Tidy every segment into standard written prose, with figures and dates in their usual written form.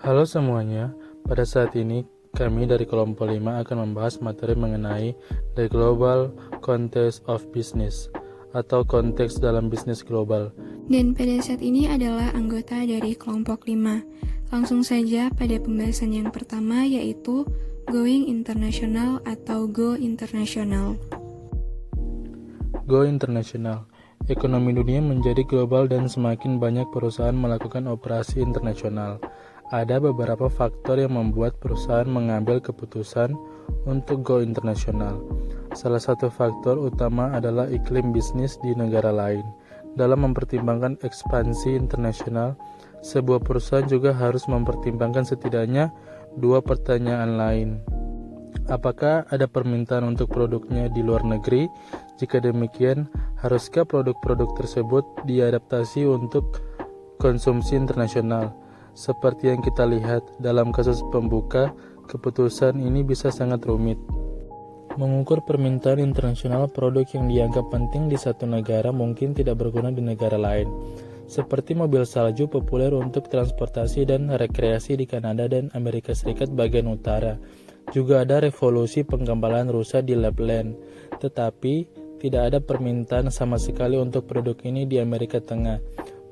Halo semuanya, pada saat ini kami dari kelompok 5 akan membahas materi mengenai The Global Context of Business atau konteks dalam bisnis global. Dan pada saat ini adalah anggota dari kelompok 5. Langsung saja pada pembahasan yang pertama yaitu Going International atau Go International. Go International. Ekonomi dunia menjadi global dan semakin banyak perusahaan melakukan operasi internasional. Ada beberapa faktor yang membuat perusahaan mengambil keputusan untuk go internasional. Salah satu faktor utama adalah iklim bisnis di negara lain. Dalam mempertimbangkan ekspansi internasional, sebuah perusahaan juga harus mempertimbangkan setidaknya dua pertanyaan lain. Apakah ada permintaan untuk produknya di luar negeri? Jika demikian, haruskah produk-produk tersebut diadaptasi untuk konsumsi internasional? Seperti yang kita lihat dalam kasus pembuka, keputusan ini bisa sangat rumit. Mengukur permintaan internasional produk yang dianggap penting di satu negara mungkin tidak berguna di negara lain. Seperti mobil salju populer untuk transportasi dan rekreasi di Kanada dan Amerika Serikat bagian utara. Juga ada revolusi penggambalan rusa di Lapland, tetapi tidak ada permintaan sama sekali untuk produk ini di Amerika Tengah.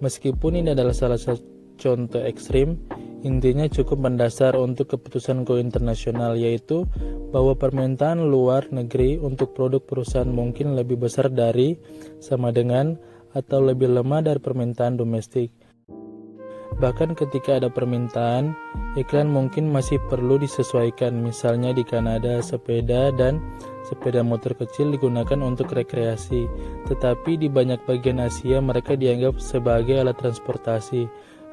Meskipun ini adalah salah satu contoh ekstrim, intinya cukup mendasar untuk keputusan go internasional, yaitu bahwa permintaan luar negeri untuk produk perusahaan mungkin lebih besar dari, sama dengan, atau lebih lemah dari permintaan domestik. Bahkan ketika ada permintaan, iklan mungkin masih perlu disesuaikan. Misalnya di Kanada, sepeda dan sepeda motor kecil digunakan untuk rekreasi, tetapi di banyak bagian Asia mereka dianggap sebagai alat transportasi.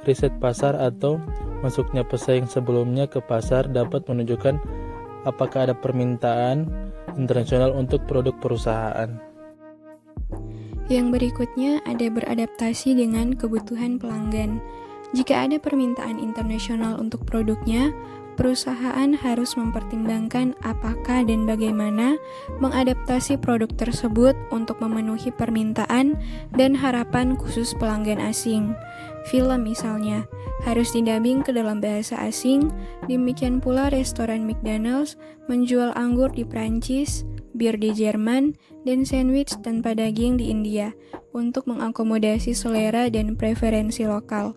Riset pasar atau masuknya pesaing sebelumnya ke pasar dapat menunjukkan apakah ada permintaan internasional untuk produk perusahaan. Yang berikutnya ada beradaptasi dengan kebutuhan pelanggan. Jika ada permintaan internasional untuk produknya, perusahaan harus mempertimbangkan apakah dan bagaimana mengadaptasi produk tersebut untuk memenuhi permintaan dan harapan khusus pelanggan asing. Film misalnya, harus didubbing ke dalam bahasa asing, demikian pula restoran McDonald's menjual anggur di Prancis, bir di Jerman, dan sandwich tanpa daging di India untuk mengakomodasi selera dan preferensi lokal.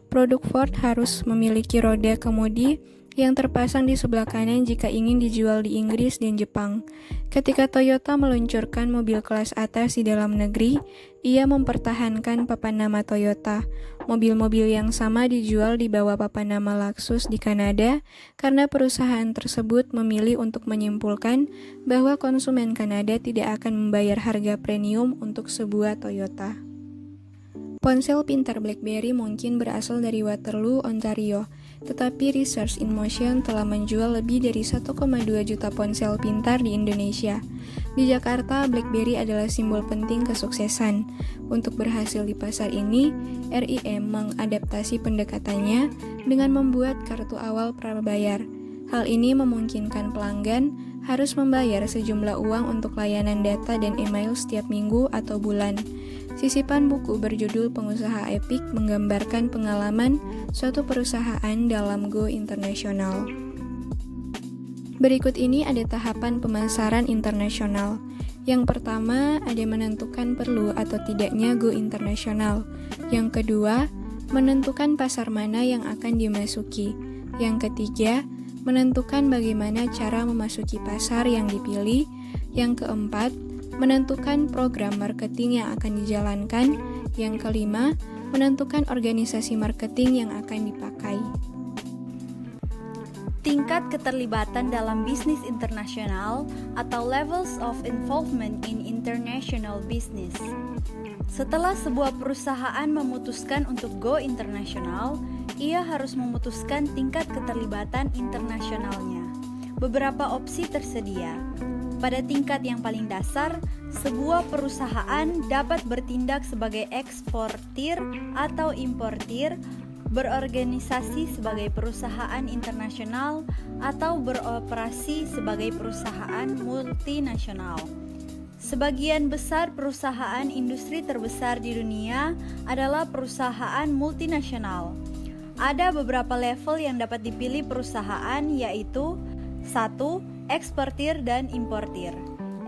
Produk Ford harus memiliki roda kemudi yang terpasang di sebelah kanan jika ingin dijual di Inggris dan Jepang. Ketika Toyota meluncurkan mobil kelas atas di dalam negeri, ia mempertahankan papan nama Toyota. Mobil-mobil yang sama dijual di bawah papan nama Lexus di Kanada karena perusahaan tersebut memilih untuk menyimpulkan bahwa konsumen Kanada tidak akan membayar harga premium untuk sebuah Toyota. Ponsel pintar BlackBerry mungkin berasal dari Waterloo, Ontario, tetapi Research in Motion telah menjual lebih dari 1,2 juta ponsel pintar di Indonesia. Di Jakarta, BlackBerry adalah simbol penting kesuksesan. Untuk berhasil di pasar ini, RIM mengadaptasi pendekatannya dengan membuat kartu awal prabayar. Hal ini memungkinkan pelanggan harus membayar sejumlah uang untuk layanan data dan email setiap minggu atau bulan. Sisipan buku berjudul Pengusaha Epik menggambarkan pengalaman suatu perusahaan dalam Go International. Berikut ini ada tahapan pemasaran internasional. Yang pertama, ada menentukan perlu atau tidaknya Go International. Yang kedua, menentukan pasar mana yang akan dimasuki. Yang ketiga, menentukan bagaimana cara memasuki pasar yang dipilih. Yang keempat, menentukan program marketing yang akan dijalankan. Yang kelima, menentukan organisasi marketing yang akan dipakai. Tingkat keterlibatan dalam bisnis internasional atau levels of involvement in international business. Setelah sebuah perusahaan memutuskan untuk go internasional, ia harus memutuskan tingkat keterlibatan internasionalnya. Beberapa opsi tersedia. Pada tingkat yang paling dasar, sebuah perusahaan dapat bertindak sebagai eksportir atau importir, berorganisasi sebagai perusahaan internasional, atau beroperasi sebagai perusahaan multinasional. Sebagian besar perusahaan industri terbesar di dunia adalah perusahaan multinasional. Ada beberapa level yang dapat dipilih perusahaan, yaitu 1. Eksportir dan importir.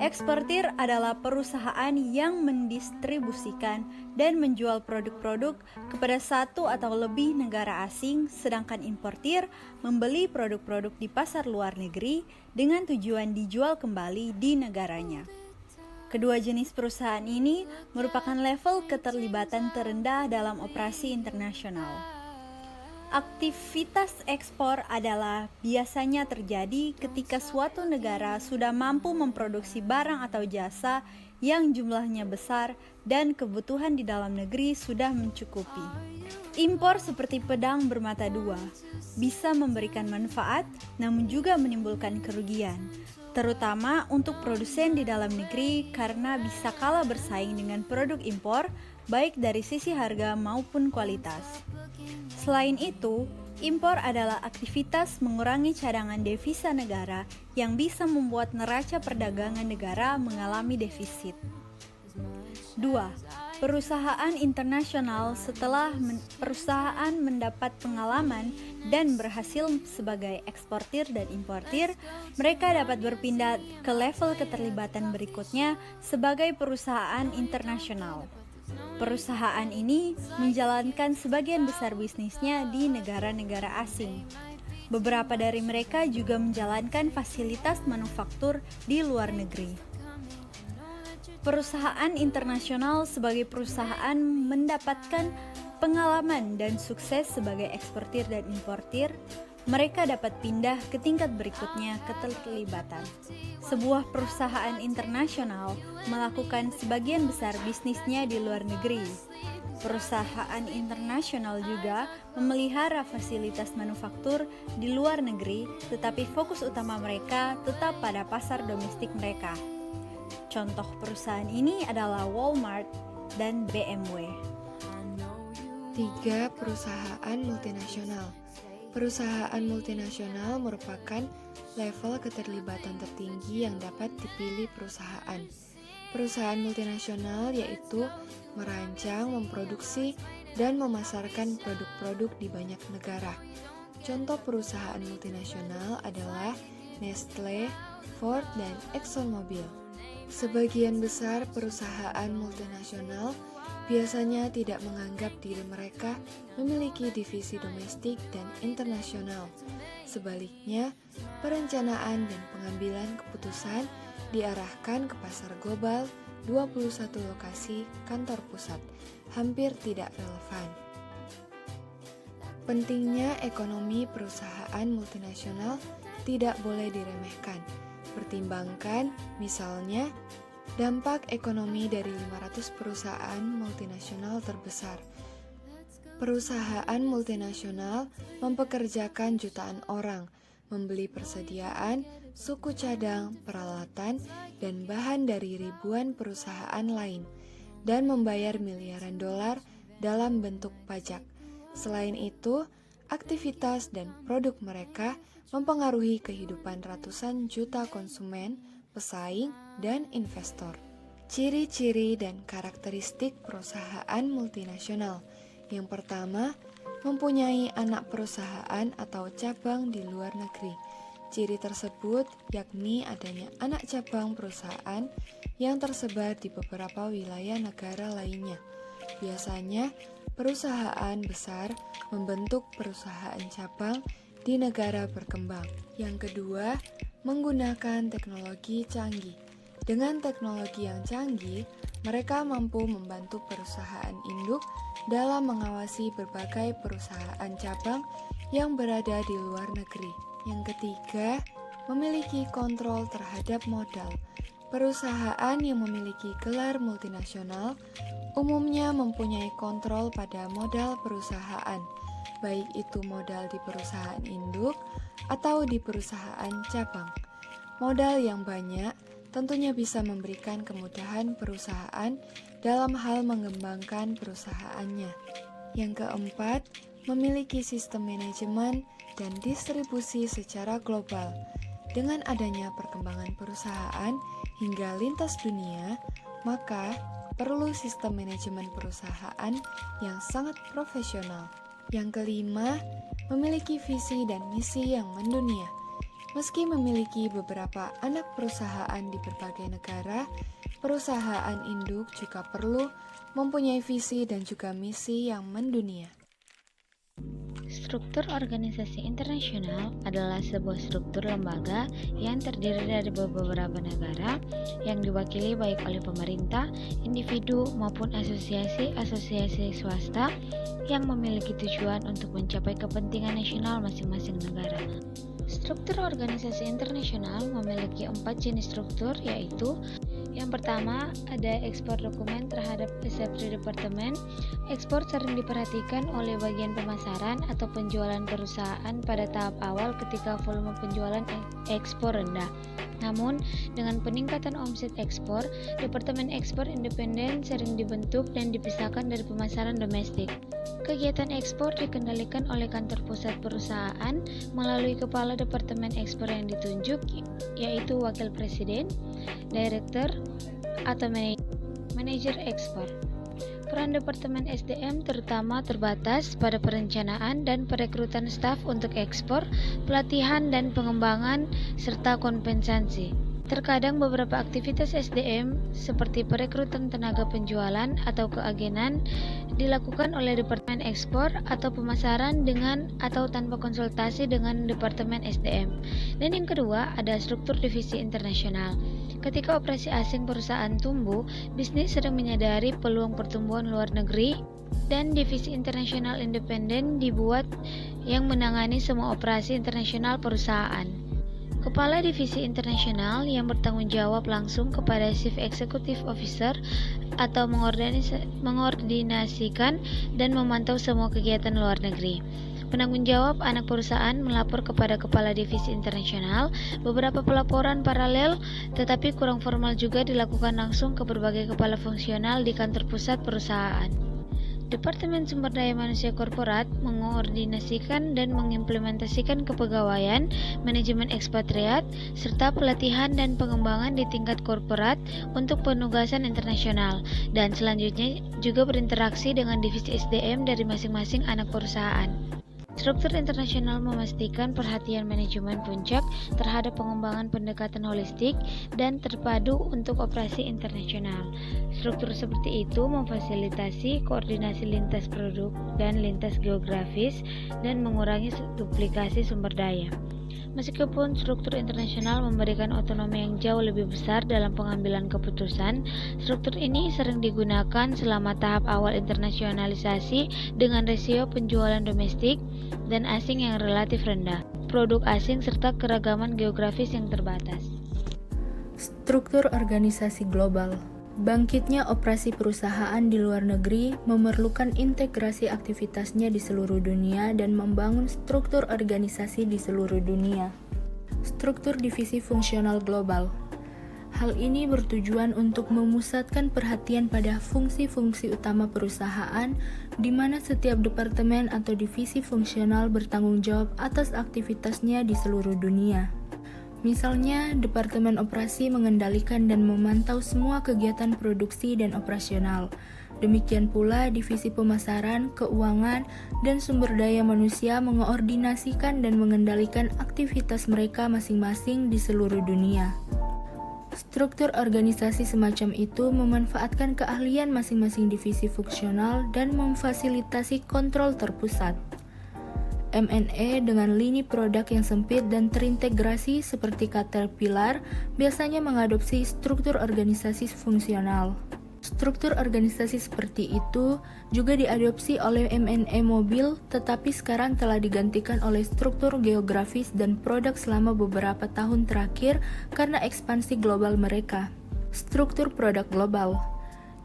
Eksportir adalah perusahaan yang mendistribusikan dan menjual produk-produk kepada satu atau lebih negara asing, sedangkan importir membeli produk-produk di pasar luar negeri dengan tujuan dijual kembali di negaranya. Kedua jenis perusahaan ini merupakan level keterlibatan terendah dalam operasi internasional. Aktivitas ekspor adalah biasanya terjadi ketika suatu negara sudah mampu memproduksi barang atau jasa yang jumlahnya besar dan kebutuhan di dalam negeri sudah mencukupi. Impor seperti pedang bermata dua, bisa memberikan manfaat namun juga menimbulkan kerugian, terutama untuk produsen di dalam negeri karena bisa kalah bersaing dengan produk impor baik dari sisi harga maupun kualitas. Selain itu, impor adalah aktivitas mengurangi cadangan devisa negara yang bisa membuat neraca perdagangan negara mengalami defisit. 2. Perusahaan internasional. Setelah perusahaan mendapat pengalaman dan berhasil sebagai eksportir dan importir, mereka dapat berpindah ke level keterlibatan berikutnya sebagai perusahaan internasional. Perusahaan ini menjalankan sebagian besar bisnisnya di negara-negara asing. Beberapa dari mereka juga menjalankan fasilitas manufaktur di luar negeri. Perusahaan internasional sebagai perusahaan mendapatkan pengalaman dan sukses sebagai eksportir dan importir, mereka dapat pindah ke tingkat berikutnya keterlibatan. Sebuah perusahaan internasional melakukan sebagian besar bisnisnya di luar negeri. Perusahaan internasional juga memelihara fasilitas manufaktur di luar negeri, tetapi fokus utama mereka tetap pada pasar domestik mereka. Contoh perusahaan ini adalah Walmart dan BMW. 3. Perusahaan multinasional. Perusahaan multinasional merupakan level keterlibatan tertinggi yang dapat dipilih perusahaan. Perusahaan multinasional yaitu merancang, memproduksi, dan memasarkan produk-produk di banyak negara. Contoh perusahaan multinasional adalah Nestle, Ford, dan ExxonMobil. Sebagian besar perusahaan multinasional biasanya tidak menganggap diri mereka memiliki divisi domestik dan internasional. Sebaliknya, perencanaan dan pengambilan keputusan diarahkan ke pasar global 21 lokasi kantor pusat, hampir tidak relevan. Pentingnya ekonomi perusahaan multinasional tidak boleh diremehkan. Pertimbangkan misalnya dampak ekonomi dari 500 perusahaan multinasional terbesar. Perusahaan multinasional mempekerjakan jutaan orang, membeli persediaan, suku cadang, peralatan, dan bahan dari ribuan perusahaan lain, dan membayar miliaran dolar dalam bentuk pajak. Selain itu, aktivitas dan produk mereka mempengaruhi kehidupan ratusan juta konsumen, pesaing, dan investor. Ciri-ciri dan karakteristik perusahaan multinasional. Yang pertama, mempunyai anak perusahaan atau cabang di luar negeri. Ciri tersebut yakni adanya anak cabang perusahaan yang tersebar di beberapa wilayah negara lainnya. Biasanya, perusahaan besar membentuk perusahaan cabang di negara berkembang. Yang kedua, menggunakan teknologi canggih. Dengan teknologi yang canggih, mereka mampu membantu perusahaan induk dalam mengawasi berbagai perusahaan cabang yang berada di luar negeri. Yang ketiga, memiliki kontrol terhadap modal. Perusahaan yang memiliki gelar multinasional umumnya mempunyai kontrol pada modal perusahaan, baik itu modal di perusahaan induk atau di perusahaan cabang. Modal yang banyak tentunya bisa memberikan kemudahan perusahaan dalam hal mengembangkan perusahaannya. Yang keempat, memiliki sistem manajemen dan distribusi secara global. Dengan adanya perkembangan perusahaan hingga lintas dunia, maka perlu sistem manajemen perusahaan yang sangat profesional. Yang kelima, memiliki visi dan misi yang mendunia. Meski memiliki beberapa anak perusahaan di berbagai negara, perusahaan induk juga perlu mempunyai visi dan juga misi yang mendunia. Struktur organisasi internasional adalah sebuah struktur lembaga yang terdiri dari beberapa negara yang diwakili baik oleh pemerintah, individu, maupun asosiasi-asosiasi swasta yang memiliki tujuan untuk mencapai kepentingan nasional masing-masing negara. Struktur organisasi internasional memiliki 4 jenis struktur, yaitu yang pertama, ada ekspor dokumen terhadap resepsi departemen. Ekspor sering diperhatikan oleh bagian pemasaran atau penjualan perusahaan pada tahap awal ketika volume penjualan ekspor rendah. Namun, dengan peningkatan omset ekspor, Departemen Ekspor Independen sering dibentuk dan dipisahkan dari pemasaran domestik. Kegiatan ekspor dikendalikan oleh kantor pusat perusahaan melalui kepala Departemen Ekspor yang ditunjuk, yaitu Wakil Presiden, Direktur, atau Manajer Ekspor. Peran Departemen SDM terutama terbatas pada perencanaan dan perekrutan staf untuk ekspor, pelatihan dan pengembangan, serta kompensasi. Terkadang beberapa aktivitas SDM seperti perekrutan tenaga penjualan atau keagenan dilakukan oleh Departemen Ekspor atau pemasaran dengan atau tanpa konsultasi dengan Departemen SDM. Dan yang kedua, ada struktur divisi internasional. Ketika operasi asing perusahaan tumbuh, bisnis sering menyadari peluang pertumbuhan luar negeri dan divisi internasional independen dibuat yang menangani semua operasi internasional perusahaan. Kepala Divisi Internasional yang bertanggung jawab langsung kepada Chief Executive Officer atau mengordinasikan dan memantau semua kegiatan luar negeri. Penanggung jawab anak perusahaan melapor kepada Kepala Divisi Internasional. Beberapa pelaporan paralel tetapi kurang formal juga dilakukan langsung ke berbagai kepala fungsional di kantor pusat perusahaan. Departemen Sumber Daya Manusia Korporat mengoordinasikan dan mengimplementasikan kepegawaian, manajemen ekspatriat, serta pelatihan dan pengembangan di tingkat korporat untuk penugasan internasional, dan selanjutnya juga berinteraksi dengan divisi SDM dari masing-masing anak perusahaan. Struktur internasional memastikan perhatian manajemen puncak terhadap pengembangan pendekatan holistik dan terpadu untuk operasi internasional. Struktur seperti itu memfasilitasi koordinasi lintas produk dan lintas geografis dan mengurangi duplikasi sumber daya. Meskipun struktur internasional memberikan otonomi yang jauh lebih besar dalam pengambilan keputusan, struktur ini sering digunakan selama tahap awal internasionalisasi dengan rasio penjualan domestik dan asing yang relatif rendah, produk asing serta keragaman geografis yang terbatas. Struktur organisasi global. Bangkitnya operasi perusahaan di luar negeri memerlukan integrasi aktivitasnya di seluruh dunia dan membangun struktur organisasi di seluruh dunia. Struktur divisi fungsional global. Hal ini bertujuan untuk memusatkan perhatian pada fungsi-fungsi utama perusahaan, di mana setiap departemen atau divisi fungsional bertanggung jawab atas aktivitasnya di seluruh dunia. Misalnya, Departemen Operasi mengendalikan dan memantau semua kegiatan produksi dan operasional. Demikian pula Divisi Pemasaran, Keuangan, dan Sumber Daya Manusia mengoordinasikan dan mengendalikan aktivitas mereka masing-masing di seluruh dunia. Struktur organisasi semacam itu memanfaatkan keahlian masing-masing divisi fungsional dan memfasilitasi kontrol terpusat. M&A dengan lini produk yang sempit dan terintegrasi seperti Caterpillar biasanya mengadopsi struktur organisasi fungsional. Struktur organisasi seperti itu juga diadopsi oleh M&A mobil, tetapi sekarang telah digantikan oleh struktur geografis dan produk selama beberapa tahun terakhir karena ekspansi global mereka. Struktur produk global.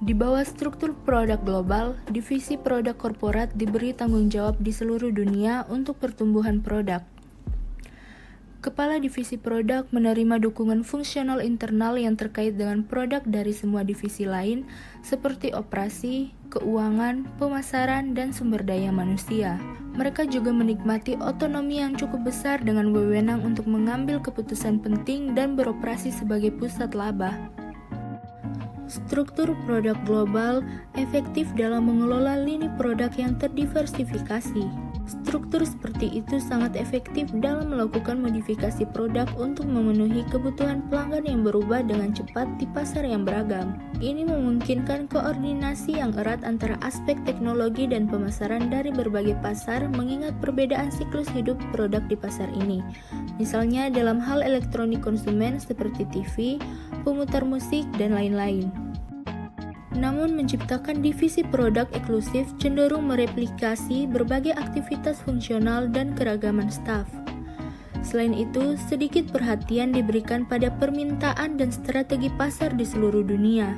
Di bawah struktur produk global, divisi produk korporat diberi tanggung jawab di seluruh dunia untuk pertumbuhan produk. Kepala divisi produk menerima dukungan fungsional internal yang terkait dengan produk dari semua divisi lain, seperti operasi, keuangan, pemasaran, dan sumber daya manusia. Mereka juga menikmati otonomi yang cukup besar dengan wewenang untuk mengambil keputusan penting dan beroperasi sebagai pusat laba. Struktur produk global efektif dalam mengelola lini produk yang terdiversifikasi. Struktur seperti itu sangat efektif dalam melakukan modifikasi produk untuk memenuhi kebutuhan pelanggan yang berubah dengan cepat di pasar yang beragam. Ini memungkinkan koordinasi yang erat antara aspek teknologi dan pemasaran dari berbagai pasar mengingat perbedaan siklus hidup produk di pasar ini. Misalnya dalam hal elektronik konsumen seperti TV, pemutar musik, dan lain-lain. Namun menciptakan divisi produk eksklusif cenderung mereplikasi berbagai aktivitas fungsional dan keragaman staf. Selain itu, sedikit perhatian diberikan pada permintaan dan strategi pasar di seluruh dunia.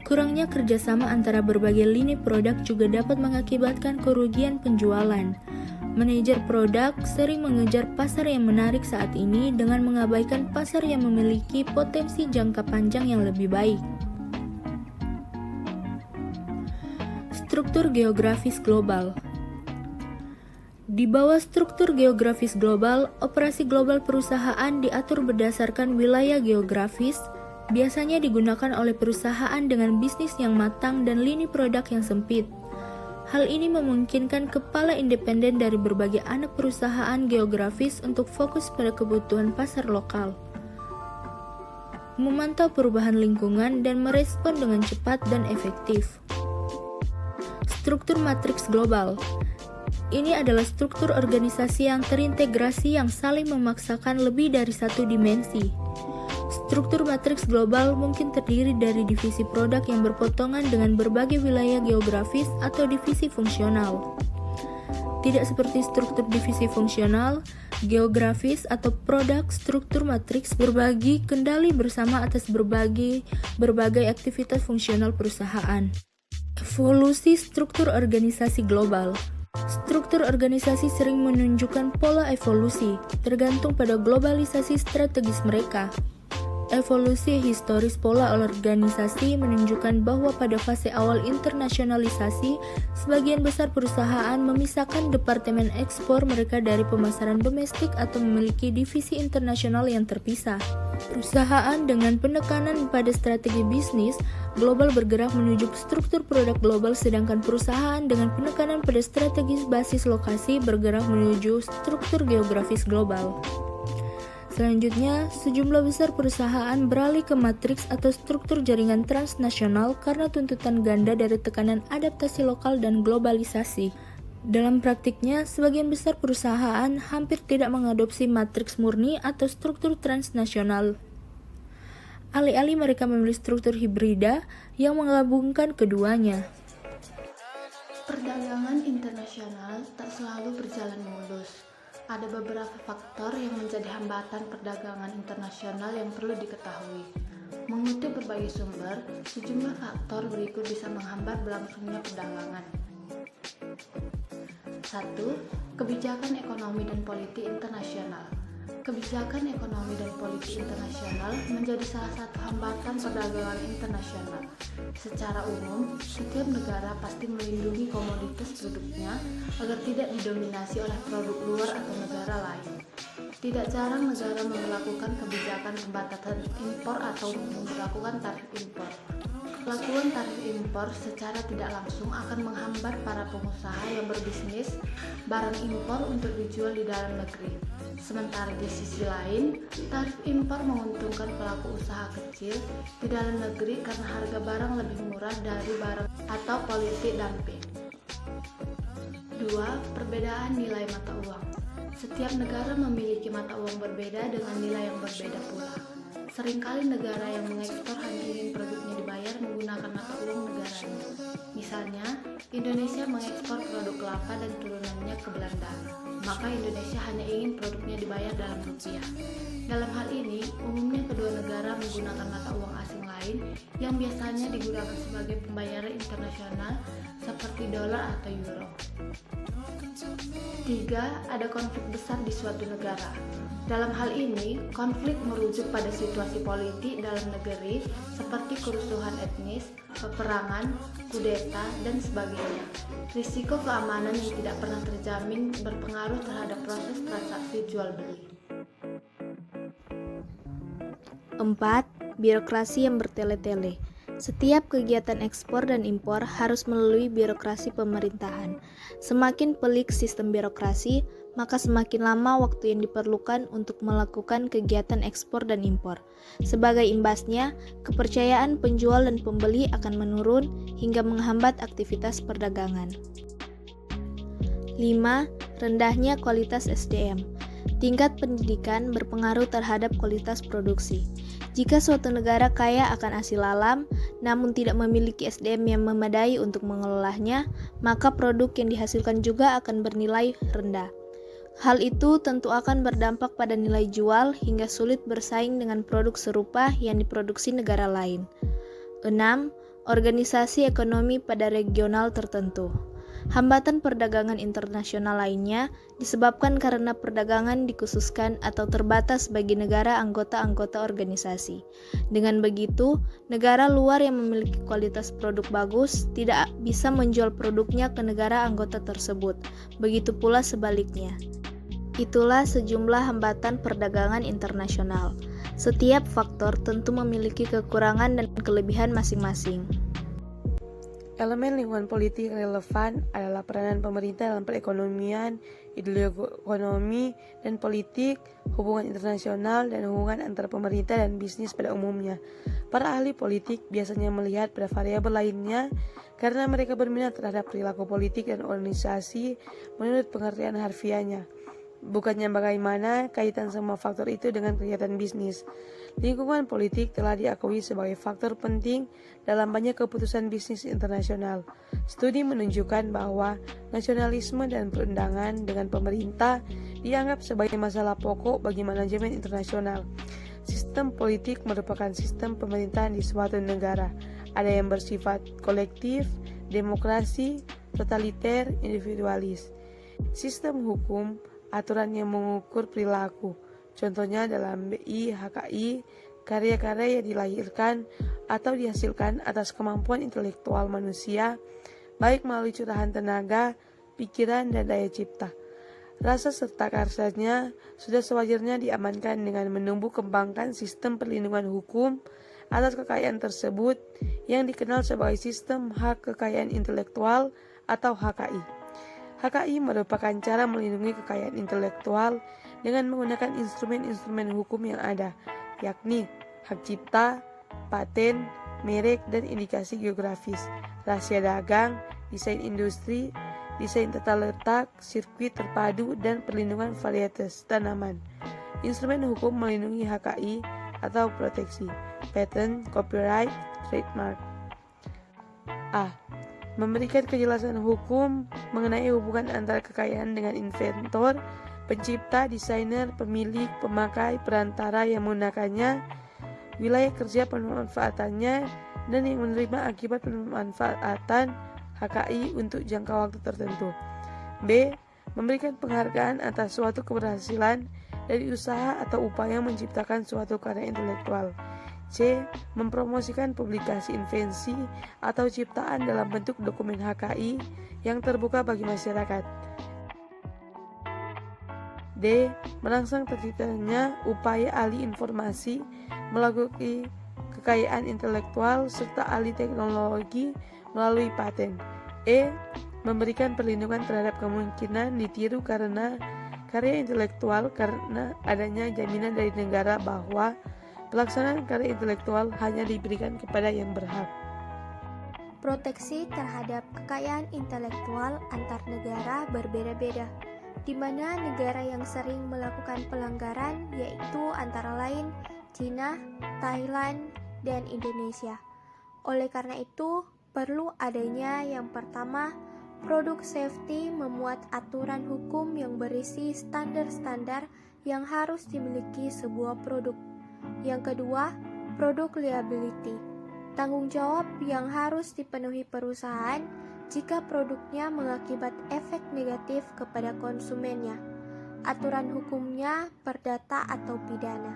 Kurangnya kerjasama antara berbagai lini produk juga dapat mengakibatkan kerugian penjualan. Manajer produk sering mengejar pasar yang menarik saat ini dengan mengabaikan pasar yang memiliki potensi jangka panjang yang lebih baik. Struktur geografis global. Di bawah struktur geografis global, operasi global perusahaan diatur berdasarkan wilayah geografis, biasanya digunakan oleh perusahaan dengan bisnis yang matang dan lini produk yang sempit. Hal ini memungkinkan kepala independen dari berbagai anak perusahaan geografis untuk fokus pada kebutuhan pasar lokal, memantau perubahan lingkungan, dan merespon dengan cepat dan efektif. Struktur matriks global. Ini adalah struktur organisasi yang terintegrasi yang saling memaksakan lebih dari satu dimensi. Struktur matriks global mungkin terdiri dari divisi produk yang berpotongan dengan berbagai wilayah geografis atau divisi fungsional. Tidak seperti struktur divisi fungsional, geografis, atau produk, struktur matriks berbagi kendali bersama atas berbagai aktivitas fungsional perusahaan. Evolusi struktur organisasi global. Struktur organisasi sering menunjukkan pola evolusi, tergantung pada globalisasi strategis mereka. Evolusi historis pola organisasi menunjukkan bahwa pada fase awal internasionalisasi, sebagian besar perusahaan memisahkan departemen ekspor mereka dari pemasaran domestik atau memiliki divisi internasional yang terpisah. Perusahaan dengan penekanan pada strategi bisnis global bergerak menuju struktur produk global, sedangkan perusahaan dengan penekanan pada strategi basis lokasi bergerak menuju struktur geografis global. Selanjutnya, sejumlah besar perusahaan beralih ke matriks atau struktur jaringan transnasional karena tuntutan ganda dari tekanan adaptasi lokal dan globalisasi. Dalam praktiknya, sebagian besar perusahaan hampir tidak mengadopsi matriks murni atau struktur transnasional. Alih-alih mereka memilih struktur hibrida yang menggabungkan keduanya. Perdagangan internasional tak selalu berjalan mulus. Ada beberapa faktor yang menjadi hambatan perdagangan internasional yang perlu diketahui. Mengutip berbagai sumber, sejumlah faktor berikut bisa menghambat berlangsungnya perdagangan. 1. Kebijakan ekonomi dan politik internasional. Kebijakan ekonomi dan politik internasional menjadi salah satu hambatan perdagangan internasional. Secara umum, setiap negara pasti melindungi komoditas produknya agar tidak didominasi oleh produk luar atau negara lain. Tidak jarang negara memperlakukan kebijakan pembatasan impor atau memperlakukan tarif impor. Pelakuan tarif impor secara tidak langsung akan menghambat para pengusaha yang berbisnis barang impor untuk dijual di dalam negeri. Sementara di sisi lain, tarif impor menguntungkan pelaku usaha kecil di dalam negeri karena harga barang lebih murah dari barang atau politik dumping. 2. Perbedaan nilai mata uang. Setiap negara memiliki mata uang berbeda dengan nilai yang berbeda pula. Seringkali negara yang mengekspor hanya ingin produknya dibayar menggunakan mata uang negaranya. Misalnya, Indonesia mengekspor produk kelapa dan turunannya ke Belanda, maka Indonesia hanya ingin produknya dibayar dalam rupiah. Dalam hal ini, umumnya kedua negara menggunakan mata uang asing lain yang biasanya digunakan sebagai pembayaran internasional seperti dolar atau euro. 3. Ada konflik besar di suatu negara. Dalam hal ini, konflik merujuk pada situasi politik dalam negeri seperti kerusuhan etnis, peperangan, kudeta, dan sebagainya. Risiko keamanan yang tidak pernah terjamin berpengaruh terhadap proses transaksi jual-beli. 4. Birokrasi yang bertele-tele. Setiap kegiatan ekspor dan impor harus melalui birokrasi pemerintahan. Semakin pelik sistem birokrasi, maka semakin lama waktu yang diperlukan untuk melakukan kegiatan ekspor dan impor. Sebagai imbasnya, kepercayaan penjual dan pembeli akan menurun hingga menghambat aktivitas perdagangan. 5. Rendahnya kualitas SDM. Tingkat pendidikan berpengaruh terhadap kualitas produksi. Jika suatu negara kaya akan hasil alam, namun tidak memiliki SDM yang memadai untuk mengelolanya, maka produk yang dihasilkan juga akan bernilai rendah. Hal itu tentu akan berdampak pada nilai jual hingga sulit bersaing dengan produk serupa yang diproduksi negara lain. 6. Organisasi ekonomi pada regional tertentu. Hambatan perdagangan internasional lainnya disebabkan karena perdagangan dikhususkan atau terbatas bagi negara anggota-anggota organisasi. Dengan begitu, negara luar yang memiliki kualitas produk bagus tidak bisa menjual produknya ke negara anggota tersebut. Begitu pula sebaliknya. Itulah sejumlah hambatan perdagangan internasional. Setiap faktor tentu memiliki kekurangan dan kelebihan masing-masing. Elemen lingkungan politik relevan adalah peranan pemerintah dalam perekonomian, ideologi ekonomi dan politik, hubungan internasional, dan hubungan antara pemerintah dan bisnis pada umumnya. Para ahli politik biasanya melihat pada variabel lainnya karena mereka berminat terhadap perilaku politik dan organisasi menurut pengertian harfiahnya. Bukannya bagaimana kaitan semua faktor itu dengan kegiatan bisnis. Lingkungan politik telah diakui sebagai faktor penting dalam banyak keputusan bisnis internasional. Studi menunjukkan bahwa nasionalisme dan perundangan dengan pemerintah dianggap sebagai masalah pokok bagi manajemen internasional. Sistem politik merupakan sistem pemerintahan di suatu negara. Ada yang bersifat kolektif, demokrasi, totaliter, individualis. Sistem hukum aturan yang mengukur perilaku. Contohnya dalam BI, HKI, karya-karya yang dilahirkan atau dihasilkan atas kemampuan intelektual manusia, baik melalui curahan tenaga, pikiran, dan daya cipta. Rasa serta karsanya sudah sewajarnya diamankan dengan menumbuh kembangkan sistem perlindungan hukum atas kekayaan tersebut yang dikenal sebagai sistem hak kekayaan intelektual atau HKI. HKI merupakan cara melindungi kekayaan intelektual dengan menggunakan instrumen-instrumen hukum yang ada, yakni hak cipta, paten, merek, dan indikasi geografis, rahasia dagang, desain industri, desain tata letak, sirkuit terpadu, dan perlindungan varietas tanaman. Instrumen hukum melindungi HKI atau proteksi, patent, copyright, trademark. A. Memberikan kejelasan hukum mengenai hubungan antara kekayaan dengan inventor, pencipta, desainer, pemilik, pemakai, perantara yang menggunakannya, wilayah kerja pemanfaatannya, dan yang menerima akibat pemanfaatan HKI untuk jangka waktu tertentu. B. Memberikan penghargaan atas suatu keberhasilan dari usaha atau upaya menciptakan suatu karya intelektual. C. Mempromosikan publikasi invensi atau ciptaan dalam bentuk dokumen HKI yang terbuka bagi masyarakat. D. Merangsang terciptanya upaya ahli informasi melalui kekayaan intelektual serta ahli teknologi melalui paten. E. Memberikan perlindungan terhadap kemungkinan ditiru karena karya intelektual karena adanya jaminan dari negara bahwa pelaksanaan karya intelektual hanya diberikan kepada yang berhak. Proteksi terhadap kekayaan intelektual antar negara berbeda-beda, di mana negara yang sering melakukan pelanggaran yaitu antara lain China, Thailand, dan Indonesia. Oleh karena itu, perlu adanya yang pertama, produk safety memuat aturan hukum yang berisi standar-standar yang harus dimiliki sebuah produk. Yang kedua, produk liability, tanggung jawab yang harus dipenuhi perusahaan jika produknya mengakibat efek negatif kepada konsumennya. Aturan hukumnya perdata atau pidana.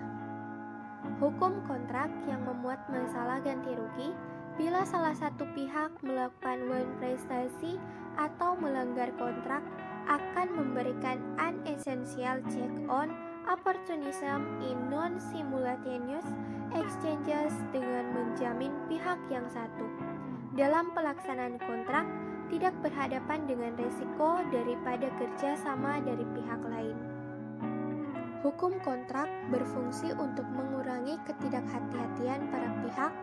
Hukum kontrak yang memuat masalah ganti rugi bila salah satu pihak melakukan non-prestasi atau melanggar kontrak akan memberikan unessential check on opportunism in non-simultaneous exchanges dengan menjamin pihak yang satu dalam pelaksanaan kontrak tidak berhadapan dengan resiko daripada kerjasama dari pihak lain. Hukum kontrak berfungsi untuk mengurangi ketidakhati-hatian para pihak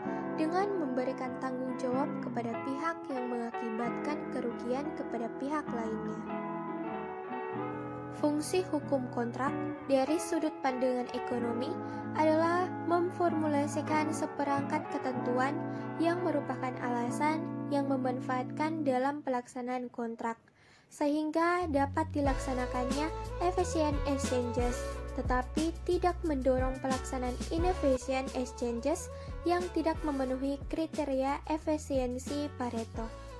dengan memberikan tanggung jawab kepada pihak yang mengakibatkan kerugian kepada pihak lainnya. Fungsi hukum kontrak dari sudut pandangan ekonomi adalah memformulasikan seperangkat ketentuan yang merupakan alasan yang memanfaatkan dalam pelaksanaan kontrak, sehingga dapat dilaksanakannya efficient exchanges, tetapi tidak mendorong pelaksanaan inefficient exchanges yang tidak memenuhi kriteria efisiensi Pareto.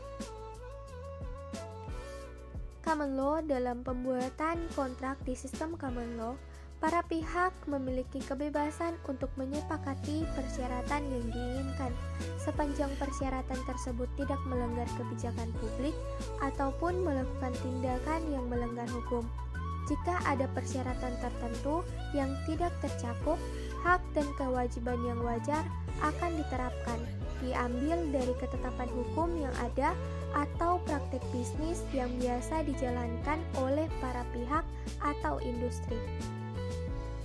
Common law. Dalam pembuatan kontrak di sistem common law, para pihak memiliki kebebasan untuk menyepakati persyaratan yang diinginkan, sepanjang persyaratan tersebut tidak melanggar kebijakan publik ataupun melakukan tindakan yang melanggar hukum. Jika ada persyaratan tertentu yang tidak tercakup, hak dan kewajiban yang wajar akan diterapkan, diambil dari ketetapan hukum yang ada atau praktik bisnis yang biasa dijalankan oleh para pihak atau industri.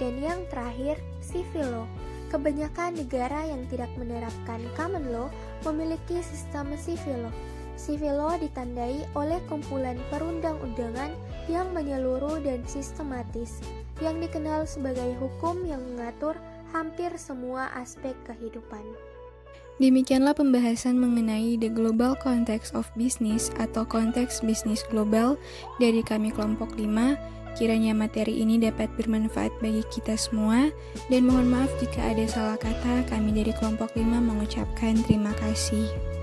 Dan yang terakhir, civil law. Kebanyakan negara yang tidak menerapkan common law memiliki sistem civil law. Civil law ditandai oleh kumpulan perundang-undangan yang menyeluruh dan sistematis, yang dikenal sebagai hukum yang mengatur hampir semua aspek kehidupan. Demikianlah pembahasan mengenai the global context of business atau konteks bisnis global dari kami kelompok 5. Kiranya materi ini dapat bermanfaat bagi kita semua, dan mohon maaf jika ada salah kata. Kami dari kelompok 5 mengucapkan terima kasih.